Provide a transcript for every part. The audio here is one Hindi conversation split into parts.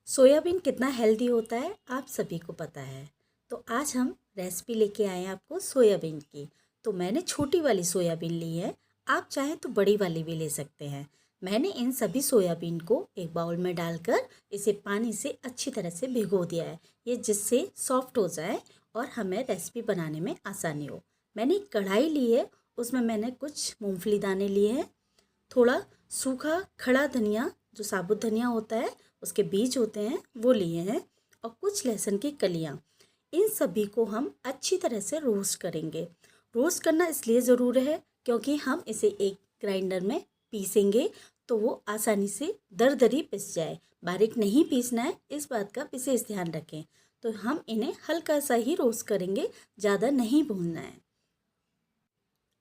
सोयाबीन कितना हेल्दी होता है आप सभी को पता है। तो आज हम रेसिपी लेके आए हैं आपको सोयाबीन की। तो मैंने छोटी वाली सोयाबीन ली है, आप चाहें तो बड़ी वाली भी ले सकते हैं। मैंने इन सभी सोयाबीन को एक बाउल में डालकर इसे पानी से अच्छी तरह से भिगो दिया है, ये जिससे सॉफ्ट हो जाए और हमें रेसिपी बनाने में आसानी हो। मैंने एक कढ़ाई ली है, उसमें मैंने कुछ मूंगफली दाने लिए हैं, थोड़ा सूखा खड़ा धनिया जो साबुत धनिया होता है उसके बीज होते हैं वो लिए हैं, और कुछ लहसुन की कलियां। इन सभी को हम अच्छी तरह से रोस्ट करेंगे। रोस्ट करना इसलिए ज़रूरी है क्योंकि हम इसे एक ग्राइंडर में पीसेंगे तो वो आसानी से दरदरी पिस जाए। बारीक नहीं पीसना है, इस बात का विशेष ध्यान रखें। तो हम इन्हें हल्का सा ही रोस्ट करेंगे, ज़्यादा नहीं भूनना है।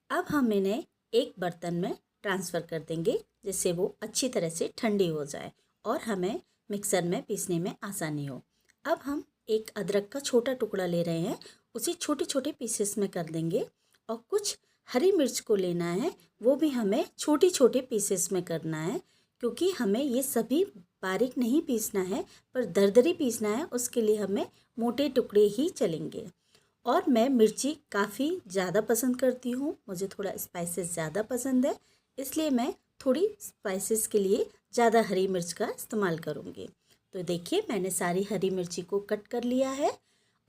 अब हम इन्हें एक बर्तन में ट्रांसफ़र कर देंगे जिससे वो अच्छी तरह से ठंडी हो जाए और हमें मिक्सर में पीसने में आसानी हो। अब हम एक अदरक का छोटा टुकड़ा ले रहे हैं, उसे छोटे छोटे पीसेस में कर देंगे। और कुछ हरी मिर्च को लेना है, वो भी हमें छोटी छोटे पीसेस में करना है, क्योंकि हमें ये सभी बारीक नहीं पीसना है पर दरदरी पीसना है। उसके लिए हमें मोटे टुकड़े ही चलेंगे। और मैं मिर्ची काफ़ी ज़्यादा पसंद करती हूँ, मुझे थोड़ा स्पाइसेस ज़्यादा पसंद है, इसलिए मैं थोड़ी स्पाइसेस के लिए ज़्यादा हरी मिर्च का इस्तेमाल करूँगी। तो देखिए मैंने सारी हरी मिर्ची को कट कर लिया है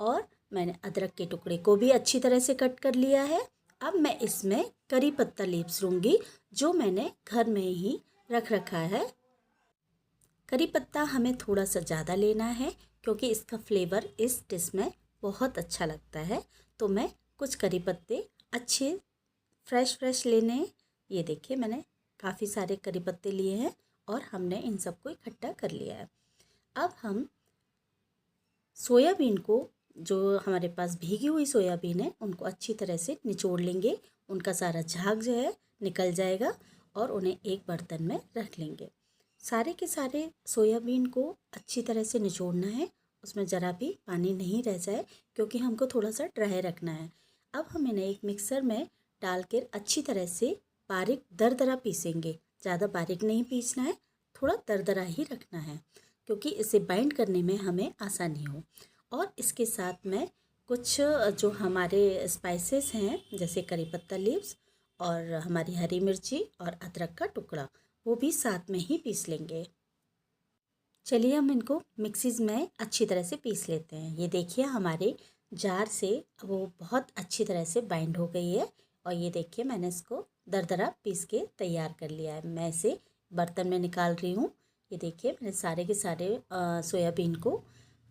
और मैंने अदरक के टुकड़े को भी अच्छी तरह से कट कर लिया है। अब मैं इसमें करी पत्ता लीव्स लूँगी जो मैंने घर में ही रख रखा है। करी पत्ता हमें थोड़ा सा ज़्यादा लेना है क्योंकि इसका फ्लेवर इस डिश में बहुत अच्छा लगता है। तो मैं कुछ करी पत्ते अच्छे फ्रेश लेने हैं। ये देखिए मैंने काफ़ी सारे करी पत्ते लिए हैं और हमने इन सबको इकट्ठा कर लिया है। अब हम सोयाबीन को, जो हमारे पास भीगी हुई सोयाबीन है, उनको अच्छी तरह से निचोड़ लेंगे। उनका सारा झाग जो है निकल जाएगा और उन्हें एक बर्तन में रख लेंगे। सारे के सारे सोयाबीन को अच्छी तरह से निचोड़ना है, उसमें ज़रा भी पानी नहीं रह जाए क्योंकि हमको थोड़ा सा ड्राई रखना है। अब हम इन्हें एक मिक्सर में डालकर अच्छी तरह से बारीक दरदरा पीसेंगे। ज़्यादा बारीक नहीं पीसना है, थोड़ा दरदरा ही रखना है क्योंकि इसे बाइंड करने में हमें आसानी हो। और इसके साथ में कुछ जो हमारे स्पाइसेस हैं जैसे करी पत्ता लीव्स और हमारी हरी मिर्ची और अदरक का टुकड़ा, वो भी साथ में ही पीस लेंगे। चलिए हम इनको मिक्सीज में अच्छी तरह से पीस लेते हैं। ये देखिए हमारे जार से वो बहुत अच्छी तरह से बाइंड हो गई है और ये देखिए मैंने इसको दरदरा पीस के तैयार कर लिया है। मैं इसे बर्तन में निकाल रही हूँ। ये देखिए मैंने सारे के सारे सोयाबीन को,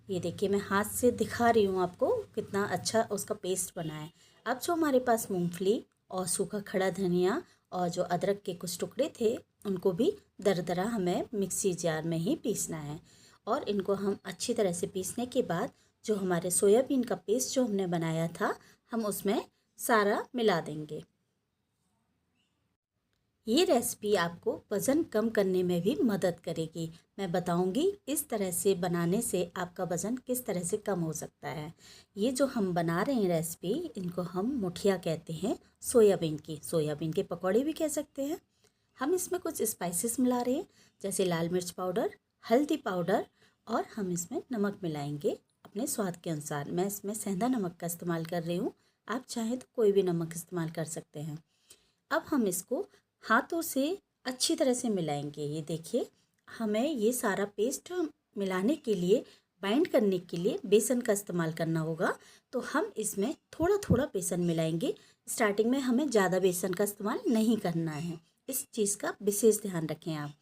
ये देखिए मैं हाथ से दिखा रही हूँ आपको कितना अच्छा उसका पेस्ट बना है। अब जो हमारे पास मूंगफली और सूखा खड़ा धनिया और जो अदरक के कुछ टुकड़े थे उनको भी दरदरा हमें मिक्सी जार में ही पीसना है। और इनको हम अच्छी तरह से पीसने के बाद जो हमारे सोयाबीन का पेस्ट जो हमने बनाया था हम उसमें सारा मिला देंगे। ये रेसिपी आपको वज़न कम करने में भी मदद करेगी। मैं बताऊंगी इस तरह से बनाने से आपका वज़न किस तरह से कम हो सकता है। ये जो हम बना रहे हैं रेसिपी, इनको हम मुठिया कहते हैं, सोयाबीन की। सोयाबीन के पकौड़े भी कह सकते हैं। हम इसमें कुछ स्पाइसेस मिला रहे हैं जैसे लाल मिर्च पाउडर, हल्दी पाउडर, और हम इसमें नमक मिलाएंगे अपने स्वाद के अनुसार। मैं इसमें सेंधा नमक का इस्तेमाल कर रही हूँ, आप चाहें तो कोई भी नमक इस्तेमाल कर सकते हैं। अब हम इसको हाथों से अच्छी तरह से मिलाएंगे। ये देखिए हमें ये सारा पेस्ट मिलाने के लिए, बाइंड करने के लिए बेसन का इस्तेमाल करना होगा। तो हम इसमें थोड़ा थोड़ा बेसन मिलाएंगे। स्टार्टिंग में हमें ज़्यादा बेसन का इस्तेमाल नहीं करना है, इस चीज़ का विशेष ध्यान रखें आप।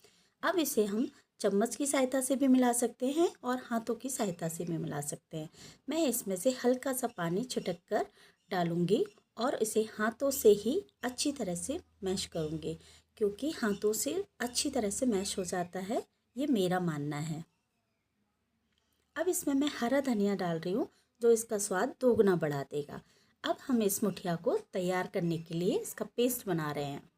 अब इसे हम चम्मच की सहायता से भी मिला सकते हैं और हाथों की सहायता से भी मिला सकते हैं। मैं इसमें से हल्का सा पानी छिटक कर डालूँगी और इसे हाथों से ही अच्छी तरह से मैश करूँगी, क्योंकि हाथों से अच्छी तरह से मैश हो जाता है, ये मेरा मानना है। अब इसमें मैं हरा धनिया डाल रही हूँ जो इसका स्वाद दोगुना बढ़ा देगा। अब हम इस मुठिया को तैयार करने के लिए इसका पेस्ट बना रहे हैं।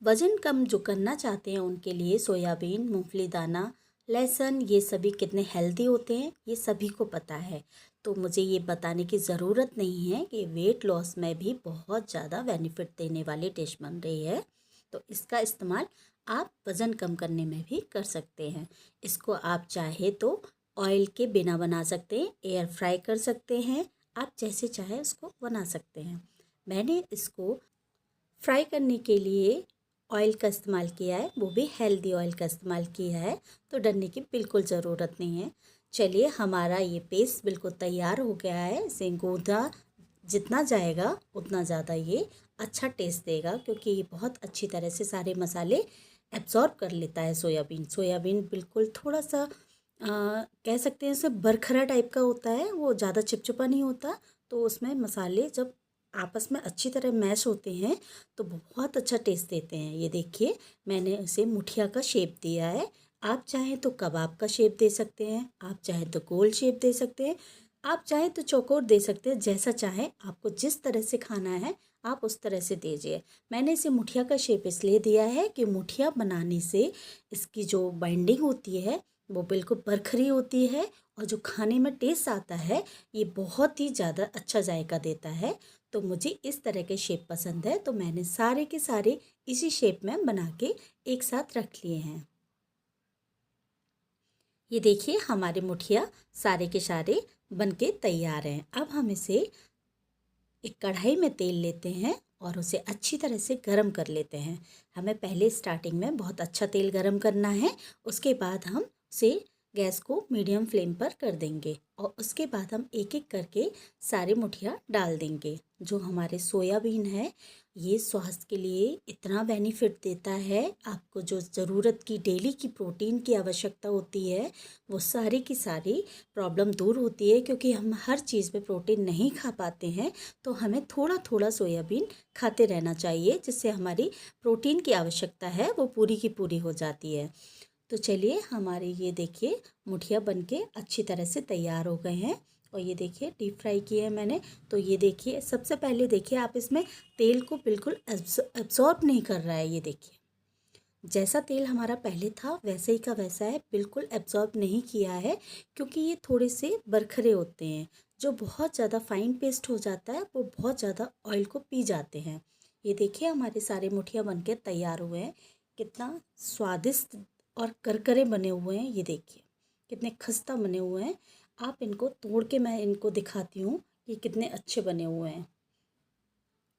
वज़न कम जो करना चाहते हैं उनके लिए सोयाबीन, मूंगफली दाना, लहसुन, ये सभी कितने हेल्दी होते हैं ये सभी को पता है। तो मुझे ये बताने की ज़रूरत नहीं है कि वेट लॉस में भी बहुत ज़्यादा बेनिफिट देने वाली डिश बन रही है। तो इसका इस्तेमाल आप वज़न कम करने में भी कर सकते हैं। इसको आप चाहे तो ऑयल के बिना बना सकते हैं, एयर फ्राई कर सकते हैं, आप जैसे चाहे उसको बना सकते हैं। मैंने इसको फ्राई करने के लिए ऑयल का इस्तेमाल किया है, वो भी हेल्दी ऑयल का इस्तेमाल किया है, तो डरने की बिल्कुल ज़रूरत नहीं है। चलिए, हमारा ये पेस्ट बिल्कुल तैयार हो गया है। इसे गूँधा जितना जाएगा उतना ज़्यादा ये अच्छा टेस्ट देगा, क्योंकि ये बहुत अच्छी तरह से सारे मसाले एब्ज़ॉर्ब कर लेता है सोयाबीन। सोयाबीन बिल्कुल थोड़ा सा कह सकते हैं इसे बरखरा टाइप का होता है, वो ज़्यादा चिपचिपा नहीं होता। तो उसमें मसाले जब आपस में अच्छी तरह मैश होते हैं तो बहुत अच्छा टेस्ट देते हैं। ये देखिए, मैंने इसे मुठिया का शेप दिया है। आप चाहें तो कबाब का शेप दे सकते हैं, आप चाहें तो गोल शेप दे सकते हैं, आप चाहें तो चौकोर दे सकते हैं। जैसा चाहें, आपको जिस तरह से खाना है आप उस तरह से दीजिए। मैंने इसे मुठिया का शेप इसलिए दिया है कि मुठिया बनाने से इसकी जो बाइंडिंग होती है वो बिल्कुल बरखरी होती है, और जो खाने में टेस्ट आता है ये बहुत ही ज़्यादा अच्छा जायका देता है। तो मुझे इस तरह के शेप पसंद है, तो मैंने सारे के सारे इसी शेप में बना के एक साथ रख लिए हैं। ये देखिए, हमारे मुठिया सारे के सारे बनके तैयार हैं। अब हम इसे एक कढ़ाई में तेल लेते हैं और उसे अच्छी तरह से गरम कर लेते हैं। हमें पहले स्टार्टिंग में बहुत अच्छा तेल गरम करना है। उसके बाद हम उसे गैस को मीडियम फ्लेम पर कर देंगे और उसके बाद हम एक एक करके सारे मुठिया डाल देंगे। जो हमारे सोयाबीन है, ये स्वास्थ्य के लिए इतना बेनिफिट देता है। आपको जो ज़रूरत की डेली की प्रोटीन की आवश्यकता होती है वो सारी की सारी प्रॉब्लम दूर होती है, क्योंकि हम हर चीज़ में प्रोटीन नहीं खा पाते हैं। तो हमें थोड़ा थोड़ा सोयाबीन खाते रहना चाहिए, जिससे हमारी प्रोटीन की आवश्यकता है वो पूरी की पूरी हो जाती है। तो चलिए, हमारे ये देखिए मुठिया बनके अच्छी तरह से तैयार हो गए हैं। और ये देखिए, डीप फ्राई किए हैं मैंने। तो ये देखिए, सबसे पहले देखिए आप इसमें तेल को बिल्कुल एब्जॉर्ब नहीं कर रहा है। ये देखिए, जैसा तेल हमारा पहले था वैसे ही का वैसा है, बिल्कुल एब्जॉर्ब नहीं किया है, क्योंकि ये थोड़े से बरखरे होते हैं। जो बहुत ज़्यादा फाइन पेस्ट हो जाता है वो बहुत ज़्यादा ऑयल को पी जाते हैं। ये देखिए, हमारे सारे मुठिया बनके तैयार हुए हैं। कितना स्वादिष्ट और करकरे बने हुए हैं। ये देखिए, कितने खस्ता बने हुए हैं। आप इनको तोड़ के मैं इनको दिखाती हूँ कि कितने अच्छे बने हुए हैं।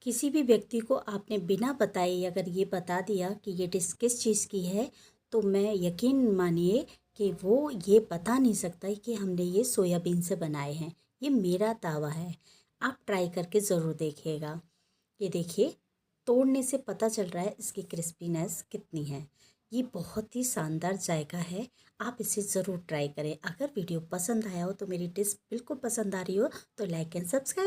किसी भी व्यक्ति को आपने बिना बताए अगर ये बता दिया कि ये डिश किस चीज़ की है, तो मैं यकीन मानिए कि वो ये बता नहीं सकता कि हमने ये सोयाबीन से बनाए हैं। ये मेरा दावा है। आप ट्राई करके ज़रूर देखिएगा। ये देखिए, तोड़ने से पता चल रहा है इसकी क्रिस्पीनेस कितनी है। ये बहुत ही शानदार जायका है। आप इसे ज़रूर ट्राई करें। अगर वीडियो पसंद आया हो तो मेरी डिश बिल्कुल पसंद आ रही हो तो लाइक एंड सब्सक्राइब